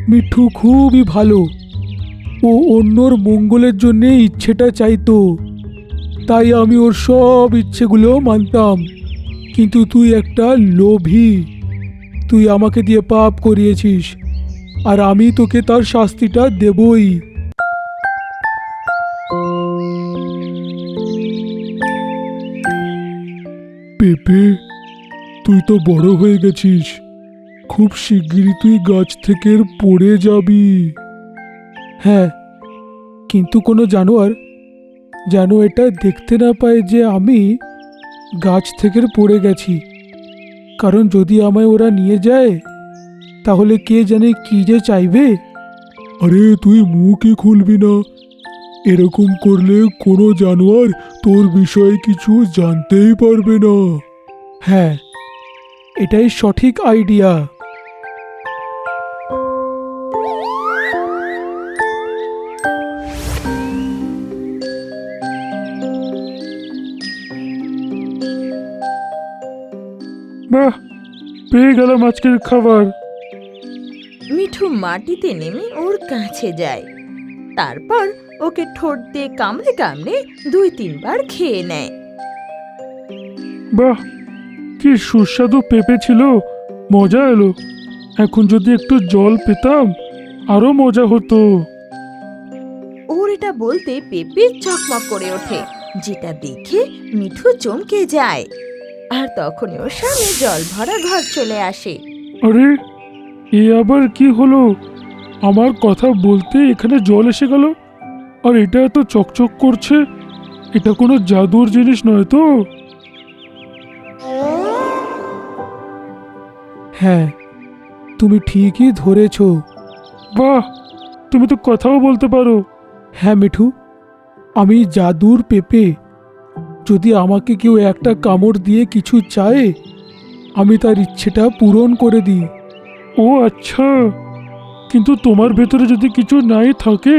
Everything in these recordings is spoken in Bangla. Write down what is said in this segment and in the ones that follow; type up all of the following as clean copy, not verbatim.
মিঠু খুবই ভালো। ও অন্যর মঙ্গলের জন্য ইচ্ছেটা চাইতো, তাই আমি ওর সব ইচ্ছেগুলো মানতাম। কিন্তু তুই একটা লোভী। তুই আমাকে দিয়ে পাপ করিয়েছিস, আর আমি তোকে তার শাস্তিটা দেবই। পেঁপে, তুই তো বড় হয়ে গেছিস। খুব শিগগিরই তুই গাছ থেকে পড়ে যাবি। হ্যাঁ, কিন্তু কোনো জানোয়ার যেন এটা দেখতে না পায় যে আমি গাছ থেকে পড়ে গেছি। কারণ যদি আমায় ওরা নিয়ে যায়, তাহলে কে জানে কি যে চাইবে। আরে তুই মুখই খুলবি না। এরকম করলে কোনো জানোয়ার তোর বিষয়ে কিছু জানতেই পারবে না। হ্যাঁ, এটাই সঠিক আইডিয়া। বাহ, পেয়ে গেলাম আজকের খাবার। মিঠু মাটিতে নেমে ওর কাছে যায়, তারপর ওকে ঠোঁট দিয়ে কামড়ে কামড়ে 2-3 বার খেয়ে নেয়। বাহ, কি সুস্বাদু পেঁপে ছিল, মজা এলো। এখন যদি একটু জল পেতাম আরো মজা হতো। ওর এটা বলতে পেঁপে চকমক করে ওঠে, যেটা দেখে মিঠু চমকে যায়। আর তখনই ওর সামনে জল ভরা ঘর চলে আসে। আরে, এ আবার কি হলো? আমার কথা বলতে এখানে জল এসে গেল, আর এটা এত চকচক করছে। এটা কোনো জাদুর জিনিস নয় তো? হ্যাঁ, তুমি ঠিকই ধরেছ। বাহ, তুমি তো কথাও বলতে পারো। হ্যাঁ মিঠু, আমি জাদুর পেঁপে। যদি আমাকে কেউ একটা কামড় দিয়ে কিছু চায়, আমি তার ইচ্ছেটা পূরণ করে দিই। ও আচ্ছা, কিন্তু তোমার ভেতরে যদি কিছু নাই থাকে,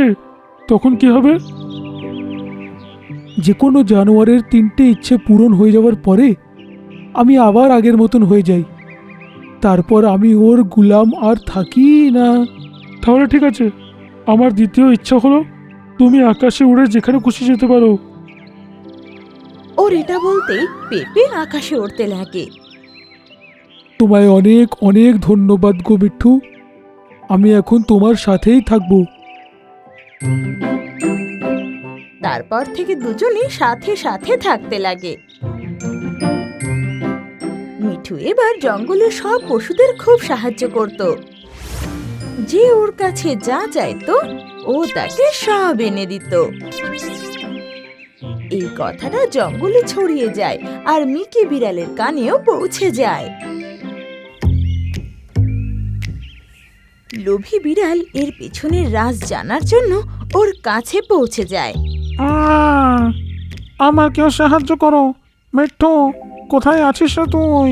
তখন কি হবে? যে কোনো জানোয়ারের 3টে ইচ্ছে পূরণ হয়ে যাওয়ার পরে আমি আবার আগের মতন হয়ে যাই। তারপর আমি ওর গুলাম আর থাকি না। তাহলে ঠিক আছে, আমার দ্বিতীয় ইচ্ছা হলো তুমি আকাশে উড়ে যেখানে খুশি যেতে পারো। ওর এটা বলতেই পেঁপে আকাশে উড়তে লাগে। তোমায় অনেক অনেক ধন্যবাদ গো মিঠু। আমি এখন তোমার সাথেই থাকবো। তারপর থেকে দুজনে সাথে সাথে থাকতে লাগে। মিঠু এবার জঙ্গলের সব পশুদের খুব সাহায্য করত। যে ওর কাছে যা চাইতো ও তাকে সব এনে দিত। এই কথাটা জঙ্গলে ছড়িয়ে যায় আর মিকি বিড়ালের কানেও পৌঁছে যায়। লোভী বিড়াল এর পেছনের রাজ জানার জন্য ওর কাছে পৌঁছে যায়। আমার কেউ সাহায্য করো। মিঠু, কোথায় আছিস রে তুই?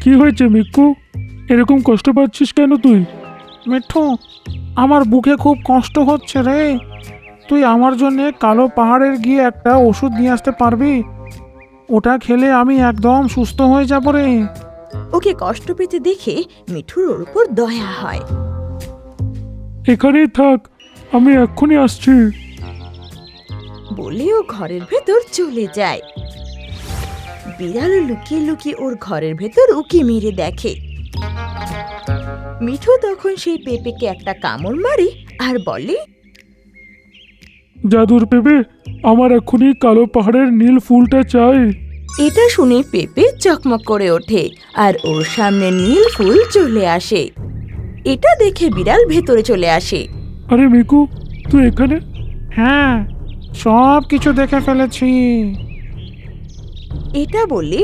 কি হয়েছে মিকু? এরকম কষ্ট পাচ্ছিস কেন তুই? মিঠু, আমার বুকে খুব কষ্ট হচ্ছে রে। তুই আমার জন্য কালো পাহাড়ের গিয়ে একটা ওষুধ নিয়ে আসতে পারবি? ওটা খেলে আমি একদম সুস্থ হয়ে যাব রে। ওকে কষ্ট পেতে দেখে মিঠুর ওর উপর দয়া হয়। এখানেই থাক, আমি এক্ষুনি আসছি। বলে ও ঘরের ভেতর চলে যায়। বিড়ালও লুকিয়ে লুকিয়ে ওর ঘরের ভেতর উকি মেরে দেখে। মিঠু তখন সেই পেঁপেকে একটা কামড় মারে আর বলে, জাদুর পেঁপে, আমার এক্ষুনি কালো পাহাড়ের নীল ফুলটা চাই। এটা শুনে পেঁপে চকমক করে ওঠে আর ওর সামনে নীল ফুল চলে আসে। এটা দেখে বিড়াল ভেতরে চলে আসে। আরে মিকু, তুই এখানে? হ্যাঁ, সব কিছু দেখে ফেলেছি। এটা বলে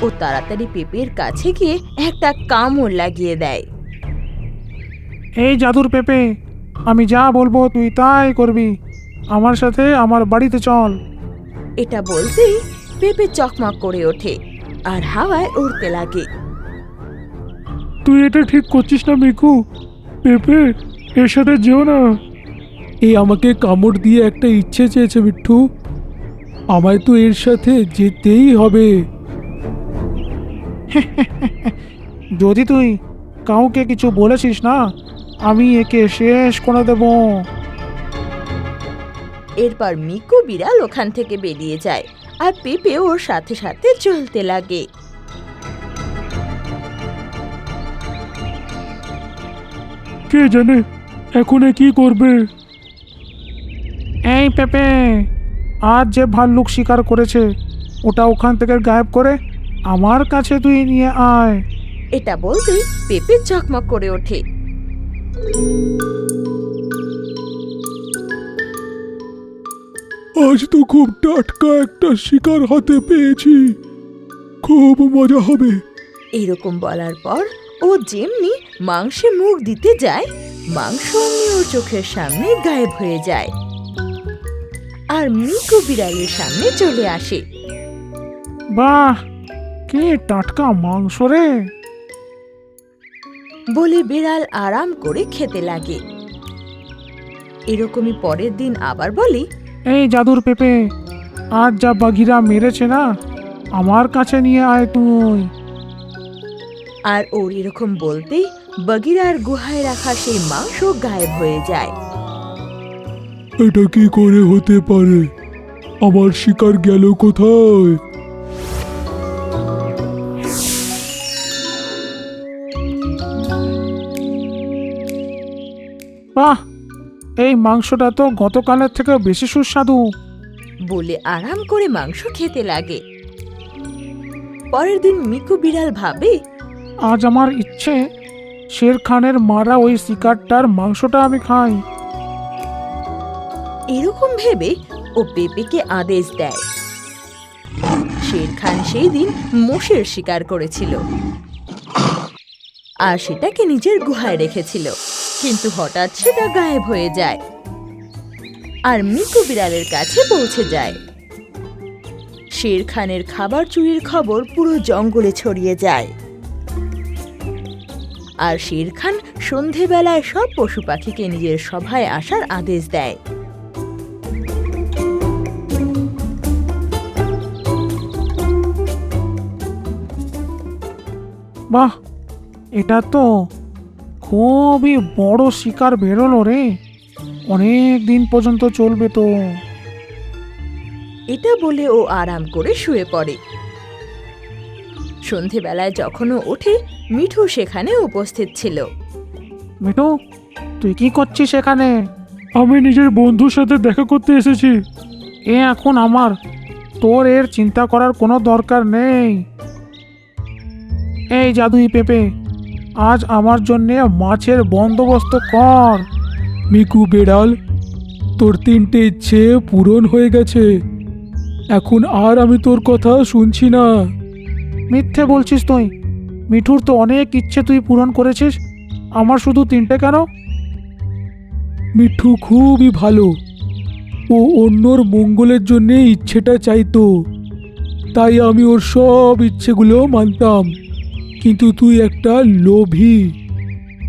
ও তাড়াতাড়ি পেঁপের কাছে গিয়ে একটা কামড় লাগিয়ে দেয়। এই জাদুর পেঁপে, আমি যা বলবো তুই তাই করবি। আমার সাথে আমার বাড়িতে চল। এটা বলতেই পেঁপে চকমক করে ওঠে আর হাওয়ায় উড়তে লাগে। তুই এটা ঠিক করছিস না মিকু। পেঁপে, এর সাথে যেও না। আমাকে কামড় দিয়ে একটা ইচ্ছে চেয়েছে মিঠু, আমায় তো এর সাথে যেতেই হবে। যদি তুই কাউকে কিছু বলেছিস না, আমি একে শেষ করে দেব। এরপর মিকু বিড়াল ওখান থেকে বেরিয়ে যায় আর পেঁপে ওর সাথে সাথে চলতে লাগে। কে জানে এখন এ কি করবে। এই পেপে, আজ যে ভাল্লুক শিকার করেছে ওটা ওখান থেকে গায়েব করে আমার কাছে তুই নিয়ে আয়। এটা বলতেই পেঁপে চকমক করে ওঠে। আজ তো খুব টাটকা একটা শিকার হাতে পেয়েছি, খুব মজা হবে। এরকম বলার পর ও যেমনি মাংসে মুখ দিতে যায়, মাংস অমনি ওর চোখের সামনে গায়েব হয়ে যায় আর মিকু বিড়ালের সামনে চলে আসে। বাহ, কি টাটকা মাংস রে। বলে বিড়াল আরাম করে খেতে লাগে। এরকমই পরের দিন আবার বলি, এই জাদুর পেপে, আজ যা বাঘিরা মেরেছে না, আমার কাছে নিয়ে আয় তুই। আর ওর এরকম বলতেই বগিরার গুহায় রাখা সেই মাংস গায়েব হয়ে যায়। এটা কি করে হতে পারে? আমার শিকার গেল কোথায়? বাহ, এই মাংসটা তো গতকালের থেকে বেশি সুস্বাদু। বলে আরাম করে মাংস খেতে লাগে। পরের দিন মিকু বিড়াল ভাবে, আজ আমার ইচ্ছে শের খানের মারা ওই শিকারটার মাংসটা আমি খাই। এরকম ভেবে ও পেঁপেকে আদেশ দেয়। শের খান সেই দিন মোষের শিকার করেছিল আর সেটাকে নিজের গুহায় রেখেছিল, কিন্তু হঠাৎ সেটা গায়েব হয়ে যায় আর মিকু বিড়ালের কাছে পৌঁছে যায়। শের খানের খাবার চুরির খবর পুরো জঙ্গলে ছড়িয়ে যায় আর শের খান সন্ধেবেলায় সব পশু পাখিকে নিজের সভায় আসার আদেশ দেয়। বাহ, এটা তো খুবই বড় শিকার বেরোলো রে, অনেক দিন পর্যন্ত চলবে তো। এটা বলে ও আরাম করে শুয়ে পড়ে। সন্ধেবেলায় যখন ও ওঠে, মিঠু সেখানে উপস্থিত ছিল। মিঠু, তুই কি করছিস এখানে? আমি নিজের বন্ধুর সাথে দেখা করতে এসেছি। এ এখন আমার, তোর এর চিন্তা করার কোনো দরকার নেই। এই জাদুই পেপে, আজ আমার জন্যে মাছের বন্দোবস্ত কর। মিকু বেড়াল, তোর 3টে ইচ্ছে পূরণ হয়ে গেছে, এখন আর আমি তোর কথা শুনছি না। মিথ্যে বলছিস তুই, মিঠুর তো অনেক ইচ্ছে তুই পূরণ করেছিস, আমার শুধু 3টে কেন? মিঠু খুবই ভালো, ও অন্যর মঙ্গলের জন্য ইচ্ছেটা চাইতো, তাই আমি ওর সব ইচ্ছেগুলো মানতাম। কিন্তু তুই একটা লোভী,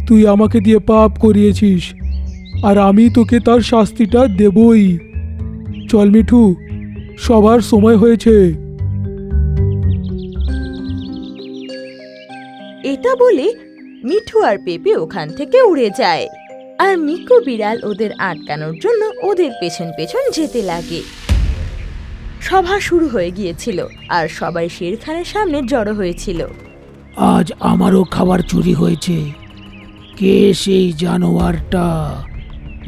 তুই আমাকে দিয়ে পাপ করিয়েছিস আর আমি তোকে তার শাস্তিটা দেবই। চল মিঠু, সবার সময় হয়েছে। এটা বলে মিঠু আর পেঁপে ওখান থেকে উড়ে যায় আর মিকু বিড়াল ওদের আটকানোর জন্য ওদের পেছন পেছন যেতে লাগে। সভা শুরু হয়ে গিয়েছিল আর সবাই শের খানের সামনে জড়ো হয়েছিল। আজ আমারও খাবার চুরি হয়েছে। কে সেই জানোয়ারটা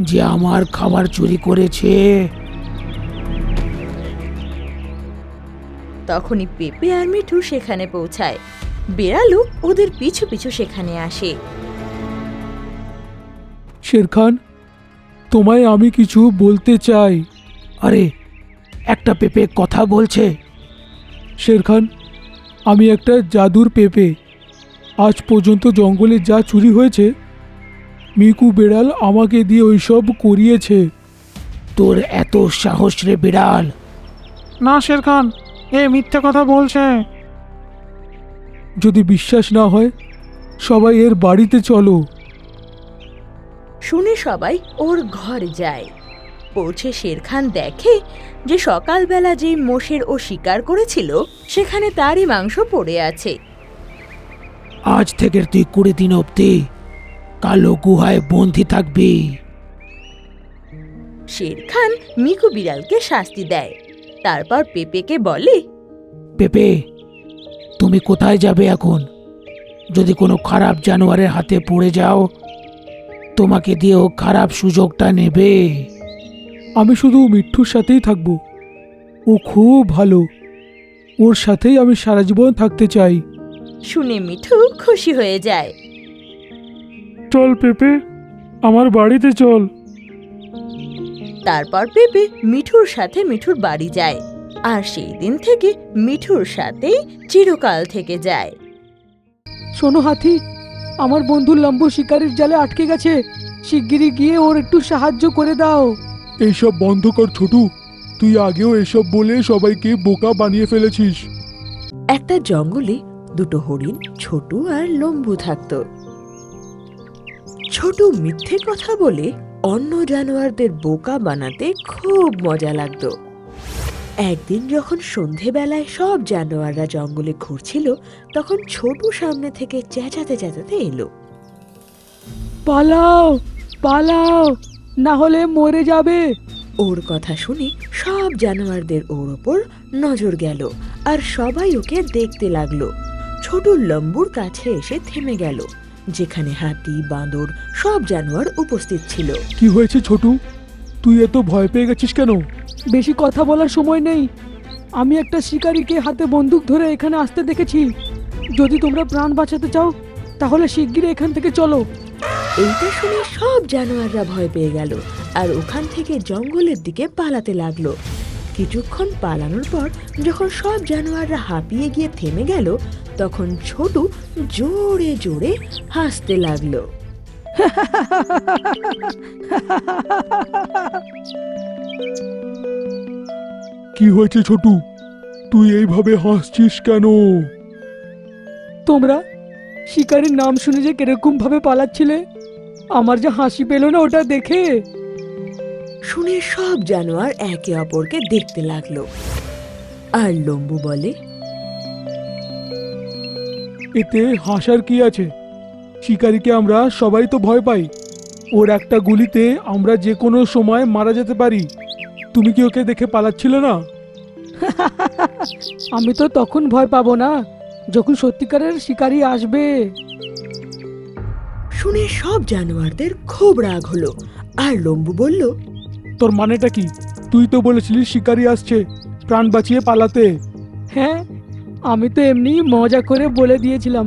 যে আমার খাবার চুরি করেছে? তখনই পেঁপে আর মিঠু সেখানে পৌঁছায়। বেড়ালও ওদের পিছু পিছু সেখানে আসে। শেরখান, তোমায় আমি কিছু বলতে চাই। আরে, একটা পেঁপে কথা বলছে। শেরখান, আমি একটা জাদুর পেঁপে। আজ পর্যন্ত জঙ্গলে যা চুরি হয়েছে মিকু বেড়াল আমাকে দিয়ে ওইসব করিয়েছে। তোর এত সাহস রে বিড়াল? না শেরখান, এ মিথ্যে কথা বলছে। যদি বিশ্বাস না হয় সবাই এর বাড়িতে চলো। শুনে সবাই ওর ঘরে যায়। পৌঁছে শের খান দেখে যে সকালবেলা যে মোষের ও শিকার করেছিল সেখানে তারই মাংস পড়ে আছে। আজ থেকে তুই 20 দিন অবধি কালো গুহায় বন্দী থাকবি। শের খান মিকু বিড়ালকে শাস্তি দেয়। তারপর পেঁপেকে বলে, পেপে, তুমি কোথায় যাবে এখন? যদি কোনো খারাপ জানোয়ারের হাতে পড়ে যাও, তোমাকে দিয়েও খারাপ সুযোগটা নেবে। আমি শুধু মিঠুর সাথেই থাকবো। ও খুব ভালো, ওর সাথেই আমি সারা জীবন থাকতে চাই। শুনে মিঠু খুশি হয়ে যায়। চল পেপে, আমার বাড়িতে চল। তারপর পেঁপে মিঠুর সাথে মিঠুর বাড়ি যায়, আর সেই দিন থেকে মিঠুর সাথেই চিরকাল থেকে যায়। শোনো হাতি, আমার বন্ধু লম্বু শিকারির জালে আটকে গেছে। শিগগিরই গিয়ে ওর একটু সাহায্য করে দাও। এইসব বন্ধ কর ছোটু, তুই আগেও এসব বলে সবাইকে বোকা বানিয়ে ফেলেছিস। একটা জঙ্গলে দুটো হরিণ ছোটু আর লম্বু থাকত। ছোটু মিথ্যে কথা বলে অন্য জানোয়ারদের বোকা বানাতে খুব মজা লাগতো। একদিন যখন সন্ধেবেলায় সব জানোয়াররা জঙ্গলে ঘুরছিল, তখন ছোটু সামনে থেকে চেঁচাতে চেঁচাতে এলো। পালাও পালাও, না হলে মরে যাবে। ওর কথা শুনে সব জানোয়ারদের ওর ওপর নজর গেল, আর সবাই ওকে দেখতে লাগলো। ছোটু লম্বুর কাছে এসে থেমে গেল, যেখানে হাতি, বাঁদর সব জানোয়ার উপস্থিত ছিল। কি হয়েছে ছোটু, তুই এত ভয় পেয়ে গেছিস কেন? বেশি কথা বলার সময় নেই। আমি একটা শিকারীকে হাতে বন্দুক ধরে এখানে আসতে দেখেছি। যদি তোমরা প্রাণ বাঁচাতে চাও তাহলে শিগগিরই এখান থেকে চলো। এইটা শুনে সব জানোয়াররা ভয় পেয়ে গেল, আর ওখান থেকে জঙ্গলের দিকে পালাতে লাগলো। কিছুক্ষণ পালানোর পর যখন সব জানোয়াররা হাঁপিয়ে গিয়ে থেমে গেল, তখন ছোটু জোরে জোরে হাসতে লাগলো। কি হয়েছে ছোটু, তুই এইভাবে হাসছিস কেন? তোমরা শিকারীর নাম শুনে যে কিরকম ভাবে পালাচ্ছিলে, আমার যে হাসি পেল না ওটা দেখে। শুনে সব জানোয়ার একে অপরকে দেখতে লাগলো, আর লম্বু বলে, এতে হাসার কি আছে? শিকারীকে আমরা সবাই তো ভয় পাই। ওর একটা গুলিতে আমরা যে কোনো সময় মারা যেতে পারি। তুমি কি ওকে দেখে পালাচ্ছিলে না? আমি তো তখন ভয় পাবো না যখন সত্যিকারের শিকারী আসবে। শুনে সব জানোয়ারদের খুব রাগ হলো, আর লম্বু বলল, তোর মানেটা কি? তুই তো বলেছিলি শিকারী আসছে, প্রাণ বাঁচিয়ে পালাতে। হ্যাঁ, আমি তো এমনি মজা করে বলে দিয়েছিলাম।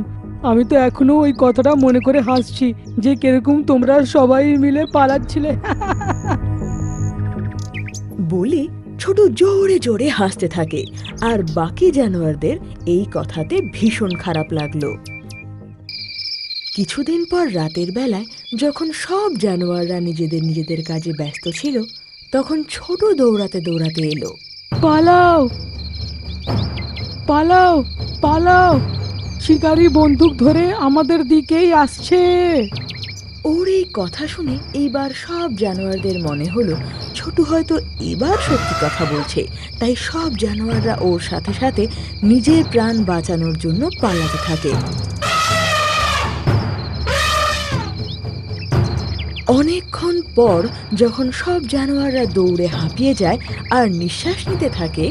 আমি তো এখনো ওই কথাটা মনে করে হাসছি যে কিরকম তোমরা সবাই মিলে পালাচ্ছিলে। বলে ছোট জোরে জোরে হাসতে থাকে, আর বাকি জানোয়ারদের এই কথাতে ভীষণ খারাপ লাগলো। কিছুদিন পর রাতের বেলায় যখন সব জানোয়াররা নিজেদের নিজেদের কাজে ব্যস্ত ছিল, তখন ছোট দৌড়াতে দৌড়াতে এলো। পালাও পালাও পালাও, শিকারী বন্দুক ধরে আমাদের দিকেই আসছে। ওর এই কথা শুনে এইবার সব জানোয়ারদের মনে হলো ছোটু হয়তো এবার সত্যি কথা বলছে, তাই সব জানোয়াররা ওর সাথে সাথে নিজের প্রাণ বাঁচানোর জন্য পালাতে থাকে। অনেকক্ষণ পর যখন সব জানোয়াররা দৌড়ে হাঁপিয়ে যায় আর নিঃশ্বাস নিতে থাকে,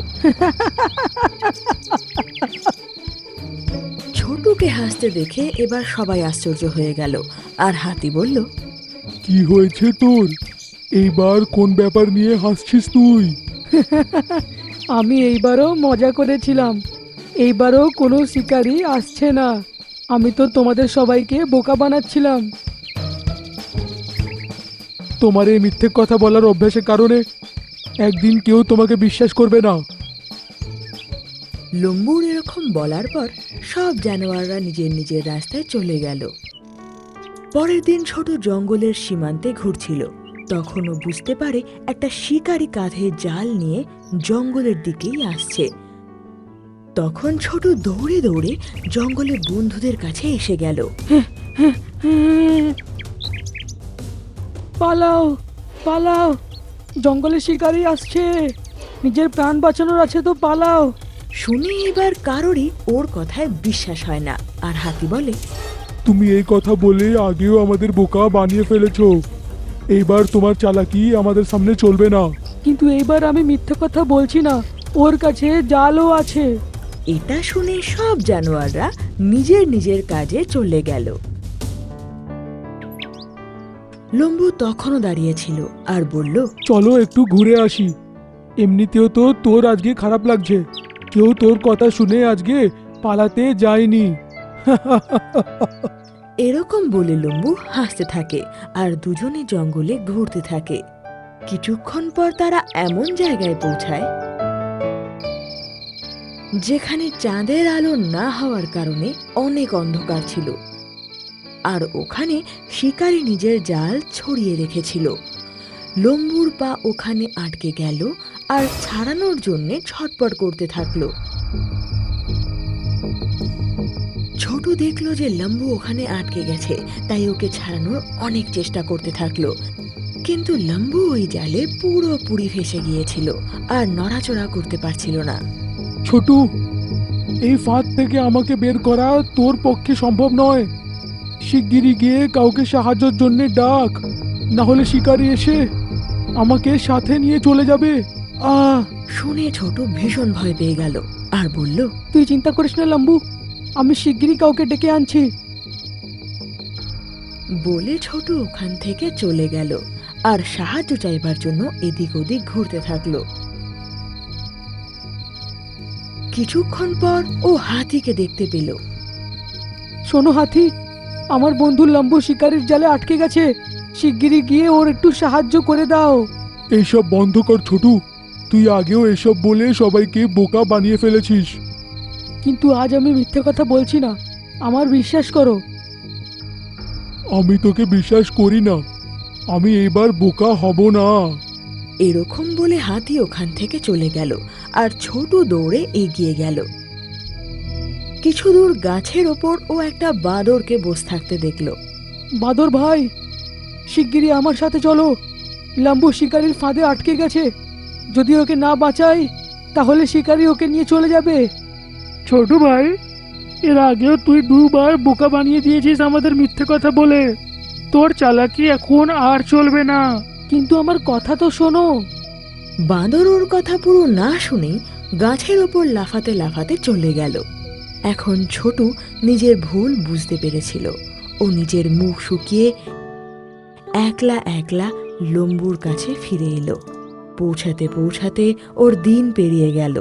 ছোটুকে হাসতে দেখে এবার সবাই আশ্চর্য হয়ে গেল, আর হাতি বলল, কি হয়েছে তোর? এইবার কোন ব্যাপার নিয়ে হাসছিস তুই? আমি এইবারও মজা করেছিলাম। এইবারও কোনো শিকারী আসছে না। আমি তো তোমাদের সবাইকে বোকা বানাচ্ছিলাম। তোমার এই মিথ্যে কথা বলার অভ্যাসের কারণে একদিন কেউ তোমাকে বিশ্বাস করবে না। লম্বুর এরকম বলার পর সব জানোয়াররা নিজের নিজের রাস্তায় চলে গেল। পরের দিন ছোট জঙ্গলের সীমান্তে ঘুরছিল, তখন ও বুঝতে পারে একটা শিকারী কাঁধে জাল নিয়ে জঙ্গলের দিকেই আসছে। তখন ছোট দৌড়ে দৌড়ে জঙ্গলে বন্ধুদের কাছে এসে গেল। পালাও পালাও, জঙ্গলে শিকারি আসছে, নিজের প্রাণ বাঁচানোর আছে তো পালাও। শুনে এবার কারোরই ওর কথায় বিশ্বাস হয় না, আর হাতি বলে, তুমি এই কথা বলে আগেও আমাদের বোকা বানিয়ে ফেলেছো। এইবার তোমার চালাকি আমাদের সামনে চলবে না। কিন্তু এইবার আমি মিথ্যে কথা বলছি না, ওর কাছে জালও আছে। এটা শুনে সব জানোয়াররা নিজের নিজের কাজে চলে গেল। লম্বু তখনও দাঁড়িয়েছিল আর বলল, চলো একটু ঘুরে আসি। এমনিতেও তো তোর আজকে খারাপ লাগছে, কেউ তোর কথা শুনে আজকে পালাতে যায়নি। এরকম বলে লম্বু হাসতে থাকে আর দুজনে জঙ্গলে ঘুরতে থাকে। কিছুক্ষণ পর তারা এমন জায়গায় পৌঁছায় যেখানে চাঁদের আলো না হওয়ার কারণে অনেক অন্ধকার ছিল, আর ওখানে শিকারী নিজের জাল ছড়িয়ে রেখেছিল। লম্বুর পা ওখানে আটকে গেল আর ছাড়ানোর জন্যে ছটপট করতে থাকলো। ছোট দেখলো যে লম্বু ওখানে আটকে গেছে, তাই ওকে ছাড়ানোর অনেক চেষ্টা করতে থাকলো, কিন্তু লম্বু ওই জালে পুরোপুরি ফেসে গিয়েছিল আর নড়াচড়া করতে পারছিল না। ছোটু, এই ফাঁদ থেকে আমাকে বের করা তোর পক্ষে সম্ভব নয়। শিগগিরই গিয়ে কাউকে সাহায্যের জন্য ডাক, না হলে শিকারী এসে আমাকে সাথে নিয়ে চলে যাবে। শুনে ছোট ভীষণ ভয় পেয়ে গেল আর বলল, তুই চিন্তা করিস না লম্বু, আমি শিগগিরই কাউকে ডেকে আনছি। বলে ছোট ওখান থেকে চলে গেল আর সাহায্য চাইবার জন্য এদিক ওদিক ঘুরতে থাকলো। কিছুক্ষণ পর ও হাতিকে দেখতে পেল। শোনো হাতি, আমার বন্ধু লম্বু শিকারির জালে আটকে গেছে, শিগগিরই গিয়ে ওর একটু সাহায্য করে দাও। এইসব বন্ধ কর ছোটু, তুই আগেও এসব বলে সবাইকে বোকা বানিয়ে ফেলেছিস। কিন্তু আজ আমি মিথ্যে কথা বলছি না, আমার বিশ্বাস করো। আমি তোকে বিশ্বাস করি না, আমি এবার বোকা হব না। এরকম বলে হাতি ওখান থেকে চলে গেল আর ছোট দৌড়ে এগিয়ে গেল। কিছু দূর গাছের ওপর ও একটা বাঁদরকে বসে থাকতে দেখলো। বাদর ভাই, শিগগিরই আমার সাথে চলো, লম্বু শিকারির ফাঁদে আটকে গেছে। যদি ওকে না বাঁচাই তাহলে শিকারি ওকে নিয়ে চলে যাবে। ছোট ভাই, এর আগেও তুই দুবার বোকা বানিয়ে দিয়েছিস আমাদের মিথ্যে কথা বলে, তোর চালাকি এখন আর চলবে না। কিন্তু আমার কথা তো শোনো। বাঁদর ওর কথা পুরো না শুনেই গাছের ওপর লাফাতে লাফাতে চলে গেল। এখন ছোটু নিজের ভুল বুঝতে পেরেছিল। ও নিজের মুখ শুকিয়ে একলা একলা লম্বুর কাছে ফিরে এলো। পৌঁছাতে পৌঁছাতে ওর দিন পেরিয়ে গেল।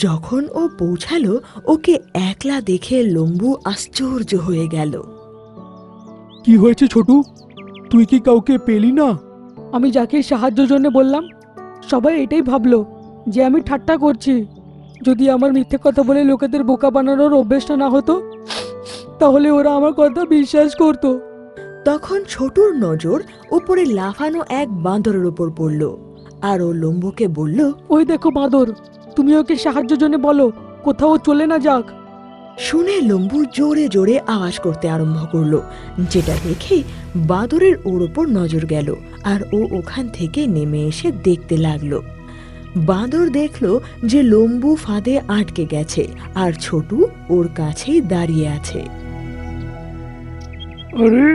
যখন ও পৌঁছালো, ওকে একলা দেখে লম্বু আশ্চর্য হয়ে গেল। কি হয়েছে ছোটু, তুই কি কাউকে পেলি না? আমি যাকে সাহায্যের জন্য বললাম সবাই এটাই ভাবলো যে আমি ঠাট্টা করছি। যদি আমার মিথ্যে কথা বলে লোকেদের বোকা বানানোর অভ্যেসটা না হতো তাহলে ওরা আমার কথা বিশ্বাস করত। তখন ছোটুর নজর উপরে লাফানো এক বাঁদরের উপর পড়ল আর ও লম্বুকে বলল, ওই দেখো বাঁদর, তুমি ওকে সাহায্যের জন্য বলো কোথাও চলে না যাক। শুনে লম্বু জোরে জোরে আওয়াজ করতে আরম্ভ করলো, যেটা দেখে বাঁদরের ওর ওপর নজর গেল আর ও ওখান থেকে নেমে এসে দেখতে লাগলো। বাঁদর দেখলো যে লম্বু ফাঁদে আটকে গেছে আর ছোটু ওর কাছেই দাঁড়িয়ে আছে। আরে,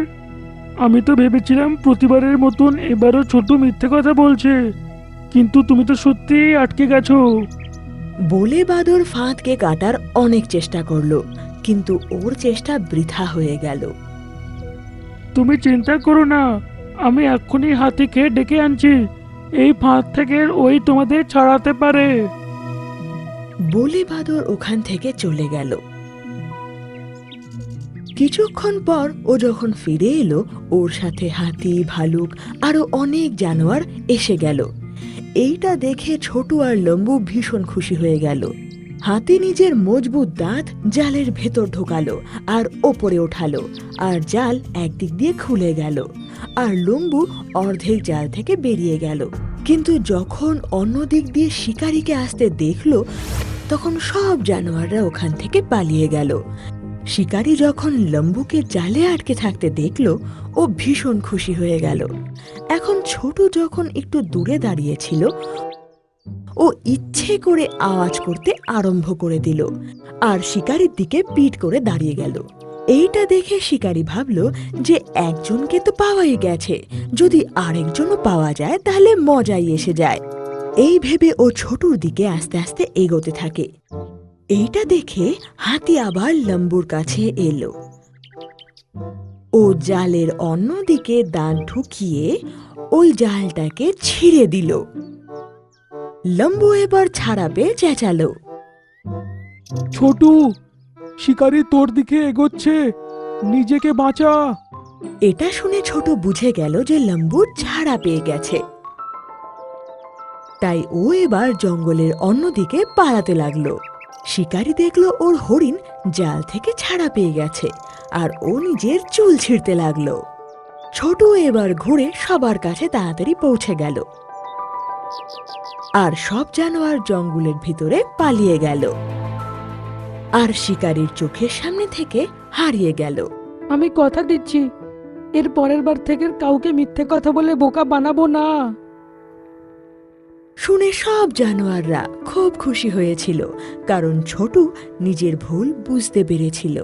আমি তো ভেবেছিলাম প্রতিবারের মতন এবারও ছোট মিথ্যে কথা বলছে, কিন্তু তুমি তো সত্যিই আটকে গেছো। বলে বাঁদর ফাঁদকে কাটার অনেক চেষ্টা করলো, কিন্তু ওর চেষ্টা বৃথা হয়ে গেল। তুমি চিন্তা করো না, আমি এক্ষুনি হাতিকে ডেকে আনছি, এই ফাঁদ থেকে ওই তোমাদের ছাড়াতে পারে। বলে বাঁদর ওখান থেকে চলে গেল। কিছুক্ষণ পর ও যখন ফিরে এলো, ওর সাথে হাতি, ভালুক আরো অনেক জানোয়ার এসে গেল। এইটা দেখে ছোটু আর লম্বু ভীষণ খুশি হয়ে গেল। হাতি নিজের মজবুত দাঁত জালের ভেতর ঢোকালো আর ওপরে ওঠালো, আর জাল একদিক দিয়ে খুলে গেল আর লম্বু অর্ধেক জাল থেকে বেরিয়ে গেল। কিন্তু যখন অন্য দিক দিয়ে শিকারীকে আসতে দেখলো, তখন সব জানোয়াররা ওখান থেকে পালিয়ে গেল। শিকারী যখন লম্বুকে জালে আটকে থাকতে দেখলো, ও ভীষণ খুশি হয়ে গেল। এখন ছোট যখন একটু দূরে দাঁড়িয়েছিল, ও ইচ্ছে করে আওয়াজ করতে আরম্ভ করে দিল আর শিকারীর দিকে পিঠ করে দাঁড়িয়ে গেল। এইটা দেখে শিকারী ভাবল যে একজনকে তো পাওয়াই গেছে, যদি আরেকজনও পাওয়া যায় তাহলে মজাই এসে যায়। এই ভেবে ও ছোটুর দিকে আস্তে আস্তে এগোতে থাকে। এইটা দেখে হাতি আবার লম্বুর কাছে এলো। ও জালের অন্যদিকে দাঁত ঢুকিয়ে ওই জালটাকে ছিঁড়ে দিল। লম্বু এবার ছাড়া পেয়ে চেঁচালো, ছোটু, শিকারি তোর দিকে এগোচ্ছে, নিজেকে বাঁচা। এটা শুনে ছোট বুঝে গেল যে লম্বু ছাড়া পেয়ে গেছে। তাই ও এবার জঙ্গলের অন্যদিকে পালাতে লাগলো। শিকারী দেখলো ওর হরিণ জাল থেকে ছাড়া পেয়ে গেছে আর ও নিজের চুল ছিঁড়তে লাগলো। ছোট এবার ঘুরে সবার কাছে তাড়াতাড়ি পৌঁছে গেল আর সব জানোয়ার জঙ্গলের ভিতরে পালিয়ে গেল আর শিকারীর চোখের সামনে থেকে হারিয়ে গেল। আমি কথা দিচ্ছি, এর পরের বার থেকে কাউকে মিথ্যে কথা বলে বোকা বানাবো না। শুনে সব জানোয়াররা খুব খুশি হয়েছিল, কারণ ছোটু নিজের ভুল বুঝতে পেরেছিল।